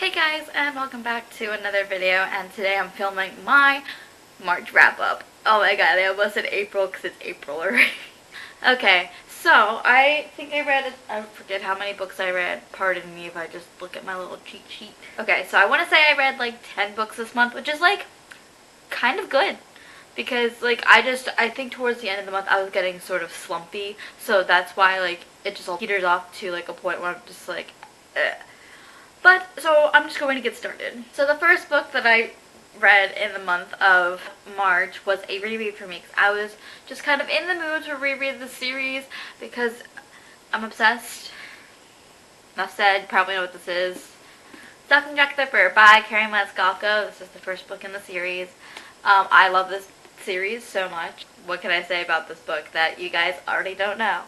Hey guys, and welcome back to another video, and today I'm filming my March wrap-up. Oh my god, I almost said April because it's April already. Okay, so I think I forget how many books I read. Pardon me if I just look at my little cheat sheet. Okay, so I want to say I read like 10 books this month, which is like kind of good. Because like I think towards the end of the month I was getting sort of slumpy, so that's why like it just all peters off to like a point where I'm just like ugh. But, so I'm just going to get started. So the first book that I read in the month of March was a reread for me. I was just kind of in the mood to reread the series because I'm obsessed. Enough said, you probably know what this is. Stuck in Jack the Ripper by Karen Maniscalco. This is the first book in the series. I love this series so much. What can I say about this book that you guys already don't know?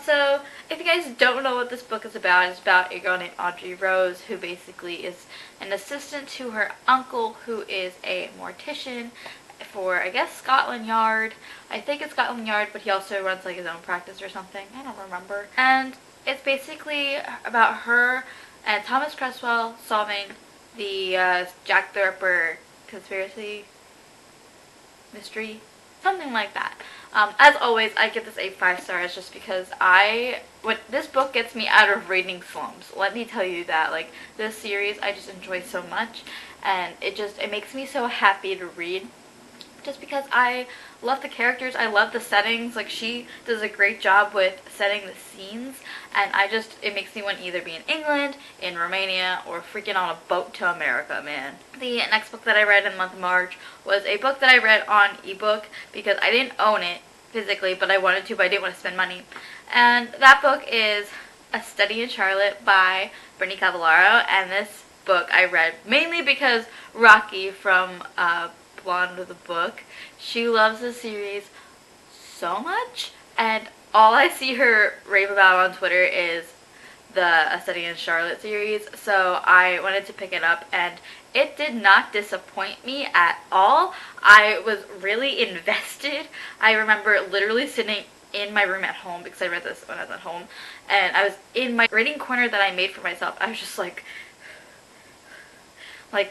So, if you guys don't know what this book is about, it's about a girl named Audrey Rose who basically is an assistant to her uncle who is a mortician for, I guess, Scotland Yard. I think it's Scotland Yard, but he also runs like his own practice or something. I don't remember. And it's basically about her and Thomas Cresswell solving the Jack the Ripper conspiracy mystery. Something like that. As always, I give this a 5 stars just because this book gets me out of reading slumps. Let me tell you that. Like, this series I just enjoy so much, and it makes me so happy to read. Just because I love the characters, I love the settings. Like, she does a great job with setting the scenes, and it makes me want to either be in England, in Romania, or freaking on a boat to America, man. The next book that I read in the month of March was a book that I read on ebook because I didn't own it physically, but I wanted to, but I didn't want to spend money. And that book is A Study in Charlotte by Brittany Cavallaro, and this book I read mainly because Rocky from Blonde with a Book, she loves the series so much, and all I see her rave about on Twitter is the A Study in Charlotte series, so I wanted to pick it up, and it did not disappoint me at all. I was really invested. I remember literally sitting in my room at home, because I read this when I was at home, and I was in my reading corner that I made for myself. I was just like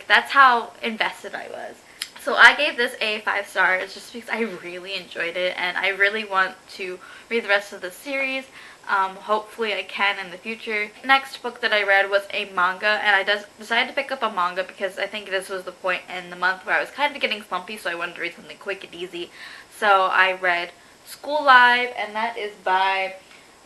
that's how invested I was. So I gave this a 5 stars just because I really enjoyed it, and I really want to read the rest of the series. Hopefully I can in the future. Next book that I read was a manga, and I decided to pick up a manga because I think this was the point in the month where I was kind of getting slumpy, so I wanted to read something quick and easy. So I read School Live, and that is by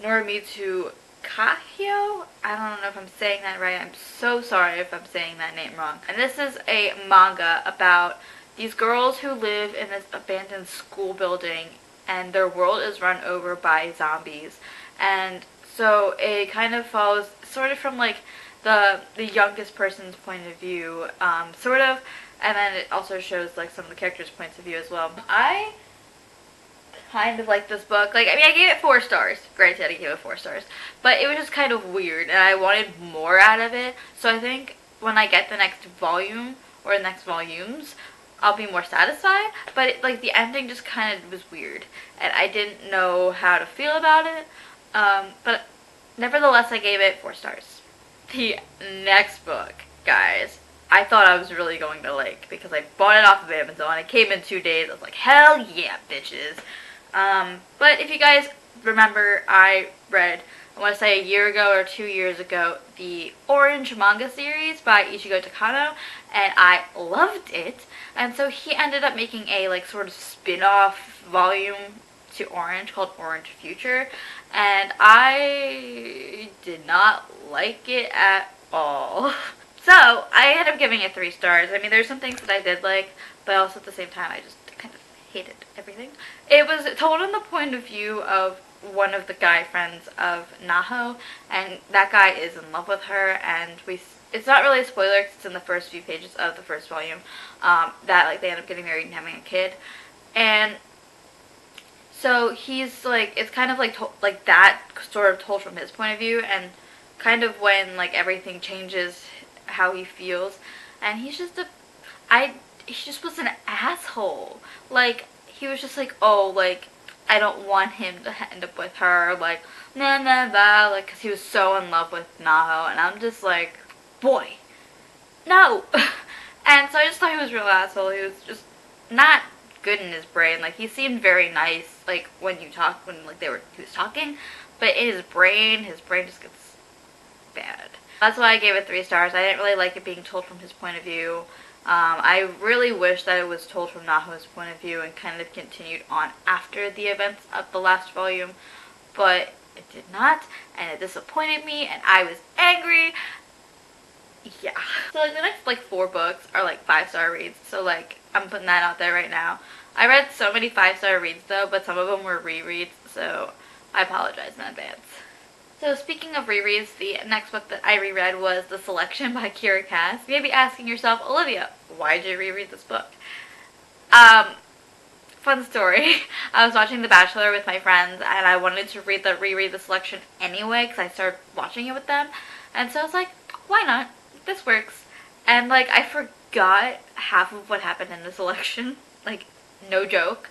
Norimitsu Kahio. I don't know if I'm saying that right. I'm so sorry if I'm saying that name wrong. And this is a manga about these girls who live in this abandoned school building, and their world is run over by zombies. And so it kind of follows sort of from like the youngest person's point of view, sort of, and then it also shows like some of the characters' points of view as well. I kind of like this book. Like, I mean, I gave it 4 stars. Granted, I gave it 4 stars. But it was just kind of weird, and I wanted more out of it. So I think when I get the next volume, or the next volumes, I'll be more satisfied. But, like, the ending just kind of was weird. And I didn't know how to feel about it. But nevertheless, I gave it 4 stars. The next book, guys, I thought I was really going to like, because I bought it off of Amazon. It came in 2 days. I was like, hell yeah, bitches. But if you guys remember, I read, I want to say a year ago or 2 years ago, the Orange manga series by Ichigo Takano, and I loved it. And so he ended up making a like sort of spin-off volume to Orange called Orange Future, and I did not like it at all. So I ended up giving it 3 stars. I mean, there's some things that I did like, but also at the same time I just kind of hated everything. It was told from the point of view of one of the guy friends of Naho, and that guy is in love with her, and it's not really a spoiler because it's in the first few pages of the first volume, that like they end up getting married and having a kid. And so he's like, it's kind of like that sort of told from his point of view, and kind of when like everything changes how he feels, and he just was an asshole. Like, he was just like, oh, like, I don't want him to end up with her, like, nah, nah, nah, like, because he was so in love with Naho, and I'm just like, boy, no. And so I just thought he was a real asshole. He was just not good in his brain. Like, he seemed very nice, like, when like, he was talking, but in his brain just gets bad. That's why I gave it 3 stars. I didn't really like it being told from his point of view. I really wish that it was told from Naho's point of view and kind of continued on after the events of the last volume, but it did not, and it disappointed me, and I was angry. Yeah. So, like, the next, like, 4 books are, like, 5-star reads, so, like, I'm putting that out there right now. I read so many 5-star reads, though, but some of them were rereads, so I apologize in advance. So speaking of rereads, the next book that I reread was The Selection by Kiera Cass. You may be asking yourself, Olivia, why did you reread this book? Fun story. I was watching The Bachelor with my friends, and I wanted to reread The Selection anyway, because I started watching it with them. And so I was like, why not? This works. And, like, I forgot half of what happened in The Selection. Like, no joke.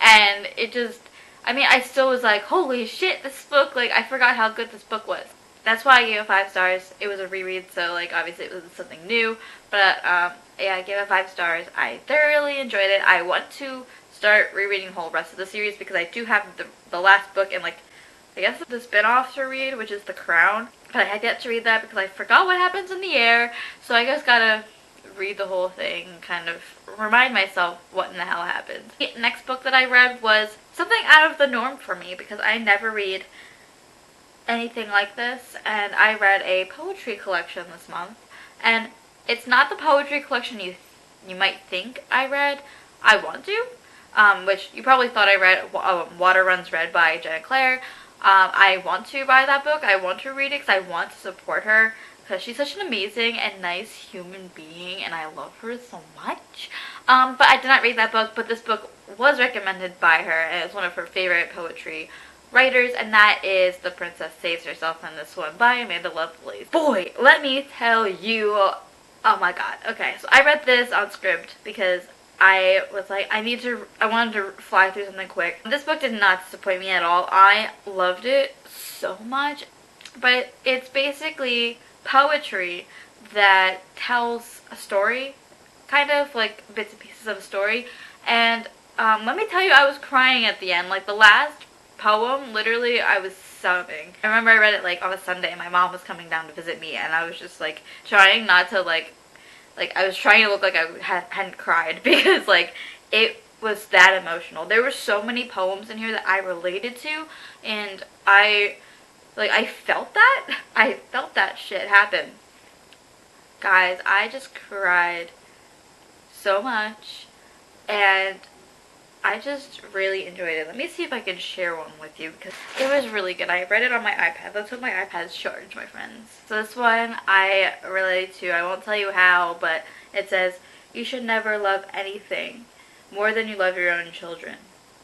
And it just... I mean, I still was like, holy shit, this book, like, I forgot how good this book was. That's why I gave it 5 stars. It was a reread, so, like, obviously it was something new. But, yeah, I gave it 5 stars. I thoroughly enjoyed it. I want to start rereading the whole rest of the series because I do have the last book and, like, I guess the spin-off to read, which is The Crown. But I had yet to read that because I forgot what happens in the air. So I just gotta read the whole thing and kind of remind myself what in the hell happened. The next book that I read was something out of the norm for me because I never read anything like this, and I read a poetry collection this month, and it's not the poetry collection you might think I read. I want to, which you probably thought I read Water Runs Red by Jenna Claire. I want to buy that book. I want to read it because I want to support her because she's such an amazing and nice human being, and I love her so much. But I did not read that book, but this book was recommended by her, and it's one of her favorite poetry writers, and that is The Princess Saves Herself in This One by Amanda Lovelace. Boy, let me tell you, oh my god. Okay, so I read this on Scribd because I was like, I wanted to fly through something quick. This book did not disappoint me at all. I loved it so much, but it's basically poetry that tells a story, kind of like bits and pieces of a story, and let me tell you, I was crying at the end. Like, the last poem, literally, I was sobbing. I remember I read it, like, on a Sunday, and my mom was coming down to visit me, and I was just, like, trying not to, like, I was trying to look like I hadn't cried, because, like, it was that emotional. There were so many poems in here that I related to, and I felt that. I felt that shit happen. Guys, I just cried so much, and I just really enjoyed it. Let me see if I can share one with you because it was really good. I read it on my iPad. That's what my iPad's charged, my friends. So this one I related to. I won't tell you how, but it says, "You should never love anything more than you love your own children.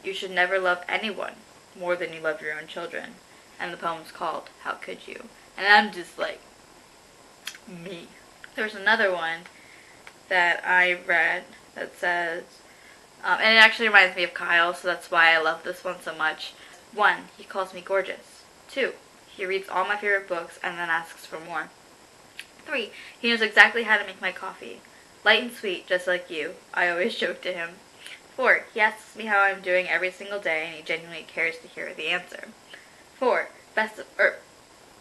You should never love anyone more than you love your own children." And the poem's called How Could You? And I'm just like, me. There's another one that I read that says, and it actually reminds me of Kyle, so that's why I love this one so much. 1, he calls me gorgeous. 2, he reads all my favorite books and then asks for more. 3, he knows exactly how to make my coffee. Light and sweet, just like you. I always joke to him. 4, he asks me how I'm doing every single day and he genuinely cares to hear the answer. 4, did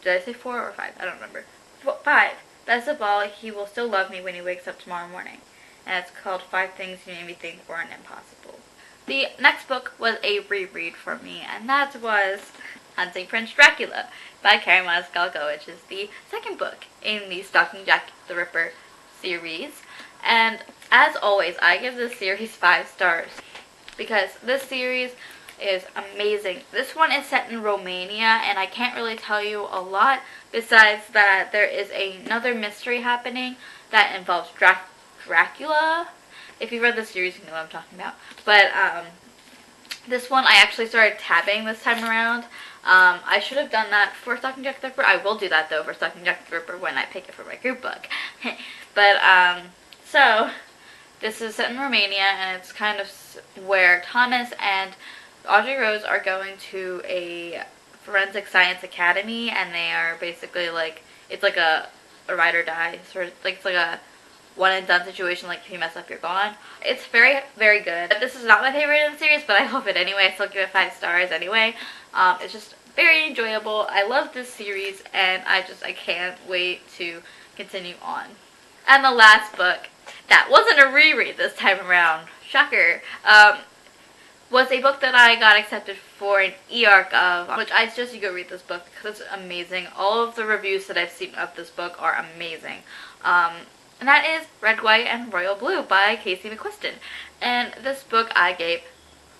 I say 4 or 5? I don't remember. 5, best of all, he will still love me when he wakes up tomorrow morning. And it's called 5 Things You Made Me Think Weren't Impossible. The next book was a reread for me, and that was Hunting Prince Dracula by Karen Maniscalco, which is the second book in the Stalking Jack the Ripper series. And as always, I give this series 5 stars because this series is amazing. This one is set in Romania, and I can't really tell you a lot besides that there is another mystery happening that involves Dracula. If you read the series, you know what I'm talking about. But this one I actually started tabbing this time around. I should have done that for Stalking Jack the Ripper. I will do that though for Stalking Jack the Ripper when I pick it for my group book. But so this is set in Romania, and it's kind of where Thomas and Audrey Rose are going to a forensic science academy, and they are basically like, it's like a ride or die sort of, like, it's like a one and done situation, like if you mess up, you're gone. It's very, very good. This is not my favorite in the series, but I love it anyway. I still give it 5 stars anyway. It's just very enjoyable. I love this series, and I can't wait to continue on. And the last book, that wasn't a reread this time around, shocker, was a book that I got accepted for an e-arc of, which I suggest you go read this book because it's amazing. All of the reviews that I've seen of this book are amazing. And that is Red, White, and Royal Blue by Casey McQuiston. And this book I gave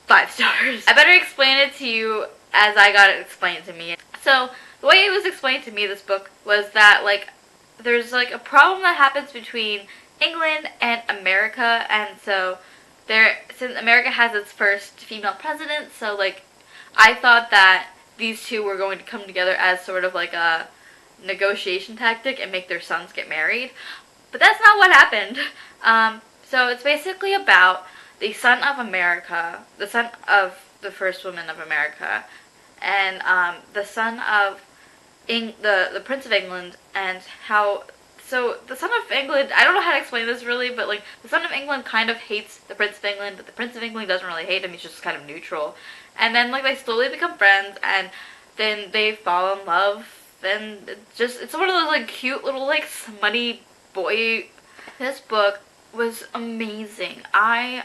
5 stars. I better explain it to you as I got it explained to me. So, the way it was explained to me, this book, was that, like, there's, like, a problem that happens between England and America, and so since America has its first female president, so, like, I thought that these two were going to come together as sort of like a negotiation tactic and make their sons get married. But that's not what happened. So it's basically about the son of America, the son of the first woman of America, and the son of the Prince of England, and how... So, the Son of England, I don't know how to explain this really, but, like, the Son of England kind of hates the Prince of England, but the Prince of England doesn't really hate him, he's just kind of neutral. And then, like, they slowly become friends, and then they fall in love, and it's one of those, like, cute little, like, smutty boy. This book was amazing. I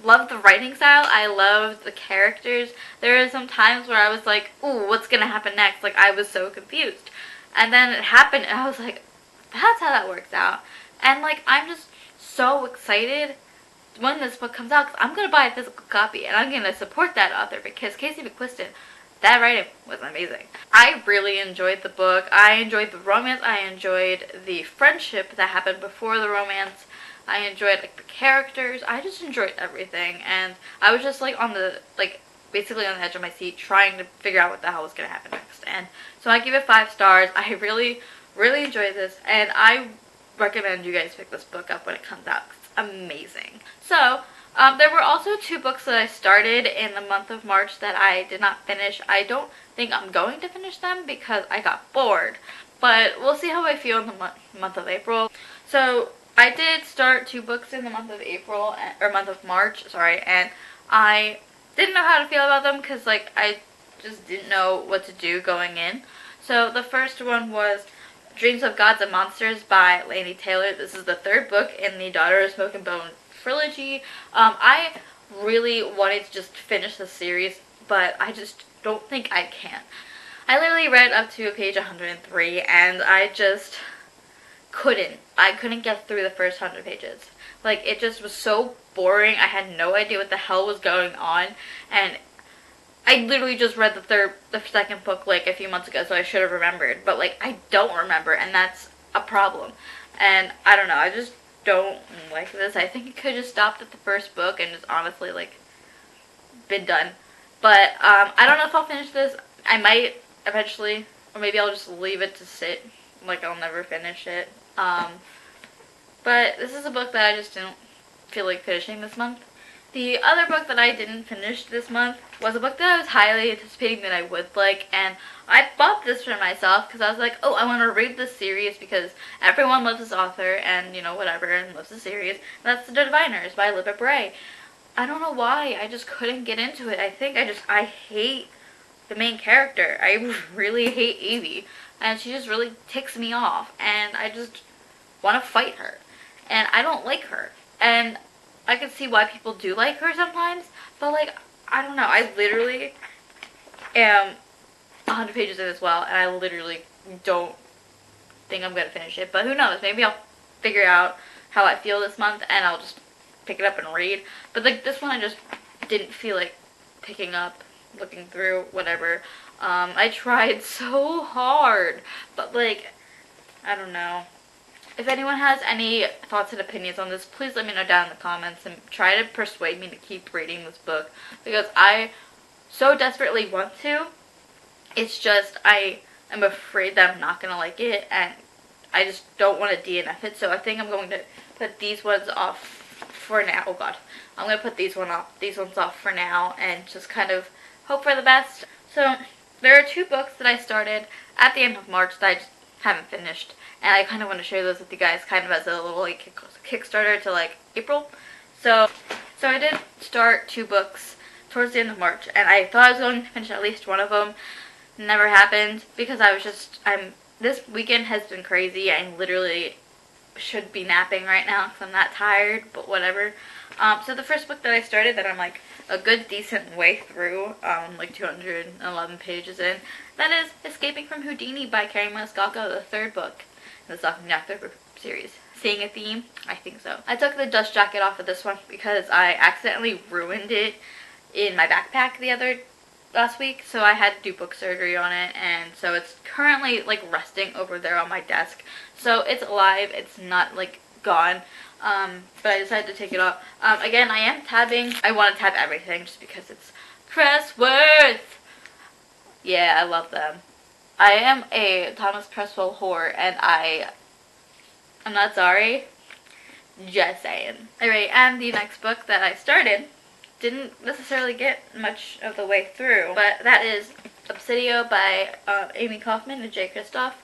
loved the writing style, I loved the characters. There were some times where I was like, ooh, what's gonna happen next? Like, I was so confused. And then it happened, and I was like, that's how that works out. And, like, I'm just so excited when this book comes out, because I'm going to buy a physical copy, and I'm going to support that author, because Casey McQuiston, that writing was amazing. I really enjoyed the book. I enjoyed the romance. I enjoyed the friendship that happened before the romance. I enjoyed, like, the characters. I just enjoyed everything, and I was just, like, basically on the edge of my seat, trying to figure out what the hell was going to happen next. And so I give it 5 stars. I really, really enjoyed this, and I recommend you guys pick this book up when it comes out. It's amazing. So, there were also 2 books that I started in the month of March that I did not finish. I don't think I'm going to finish them because I got bored, but we'll see how I feel in the month of April. So, I did start 2 books in the month of month of March, sorry, and I didn't know how to feel about them because, like, I just didn't know what to do going in. So the first one was Dreams of Gods and Monsters by Laini Taylor. This is the 3rd book in the Daughter of Smoke and Bone trilogy. I really wanted to just finish the series, but I just don't think I can. I literally read up to page 103, and I just couldn't. I couldn't get through the first 100 pages. Like, it just was so boring. I had no idea what the hell was going on, and I literally just read the 2nd book, like, a few months ago, so I should have remembered, but, like, I don't remember, and that's a problem. And I don't know, I just don't like this. I think it could have just stopped at the 1st book and just honestly, like, been done. But I don't know if I'll finish this. I might eventually, or maybe I'll just leave it to sit, like, I'll never finish it. But this is a book that I just didn't feel like finishing this month. The other book that I didn't finish this month was a book that I was highly anticipating that I would like, and I bought this for myself because I was like, oh, I want to read this series because everyone loves this author and, you know, whatever, and loves the series. And that's The Diviners by Libba Bray. I don't know why, I just couldn't get into it. I think I hate the main character. I really hate Evie, and she just really ticks me off, and I just want to fight her. And I don't like her. And I can see why people do like her sometimes, but, like, I don't know. I literally am 100 pages in as well, and I literally don't think I'm going to finish it. But who knows? Maybe I'll figure out how I feel this month, and I'll just pick it up and read. But, like, this one I just didn't feel like picking up, looking through, whatever. I tried so hard, but, like, I don't know. If anyone has any thoughts and opinions on this, please let me know down in the comments and try to persuade me to keep reading this book because I so desperately want to. It's just I am afraid that I'm not going to like it, and I just don't want to DNF it, so I think I'm going to put these ones off for now. Oh god. I'm going to put these ones off for now and just kind of hope for the best. So there are 2 books that I started at the end of March that I just haven't finished. and I kind of want to share those with you guys kind of as a little like Kickstarter to like April. So I did start 2 books towards the end of March, and I thought I was going to finish at least one of them. Never happened because this weekend has been crazy. I literally should be napping right now because I'm that tired, but whatever. So the first book that I started that I'm like a good decent way through, like 211 pages in, that is Escaping from Houdini by Kerri Maniscalco, the 3rd book in the Stalking Jack series. Seeing a theme? I think so. I took the dust jacket off of this one because I accidentally ruined it in my backpack last week, so I had to do book surgery on it, and so it's currently like resting over there on my desk. So it's alive, it's not like gone, but I decided to take it off. Again, I am tabbing. I want to tab everything just because it's Cressworth. Yeah, I love them. I am a Thomas Cresswell whore, and I'm not sorry. Just saying. Alright, and the next book that I started didn't necessarily get much of the way through, but that is Obsidio by Amy Kaufman and Jay Kristoff.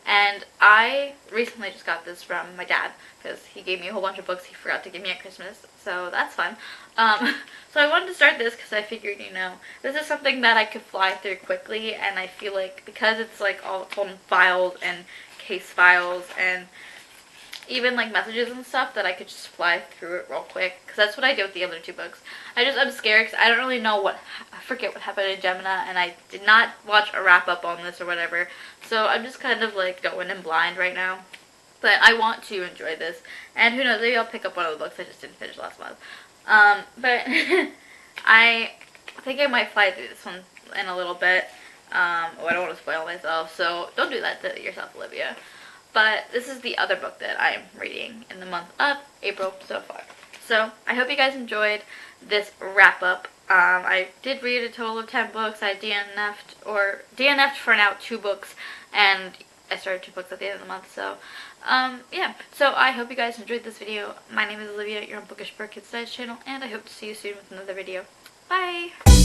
And I recently just got this from my dad because he gave me a whole bunch of books he forgot to give me at Christmas, so that's fun. So I wanted to start this because I figured, you know, this is something that I could fly through quickly, and I feel like because it's like all told in files and case files and even like messages and stuff, that I could just fly through it real quick, because that's what I did with the other 2 books. I'm scared because I don't really know I forget what happened in Gemina, and I did not watch a wrap up on this or whatever, so I'm just kind of like going in blind right now. But I want to enjoy this, and who knows, maybe I'll pick up one of the books I just didn't finish last month. But I think I might fly through this one in a little bit. I don't want to spoil myself, so don't do that to yourself, Olivia. But this is the other book that I'm reading in the month of April so far. So I hope you guys enjoyed this wrap up. I did read a total of 10 books. I DNF'd for now 2 books, and I started 2 books at the end of the month. So yeah. So I hope you guys enjoyed this video. My name is Olivia. You're on Bookish Kids Studies channel, and I hope to see you soon with another video. Bye!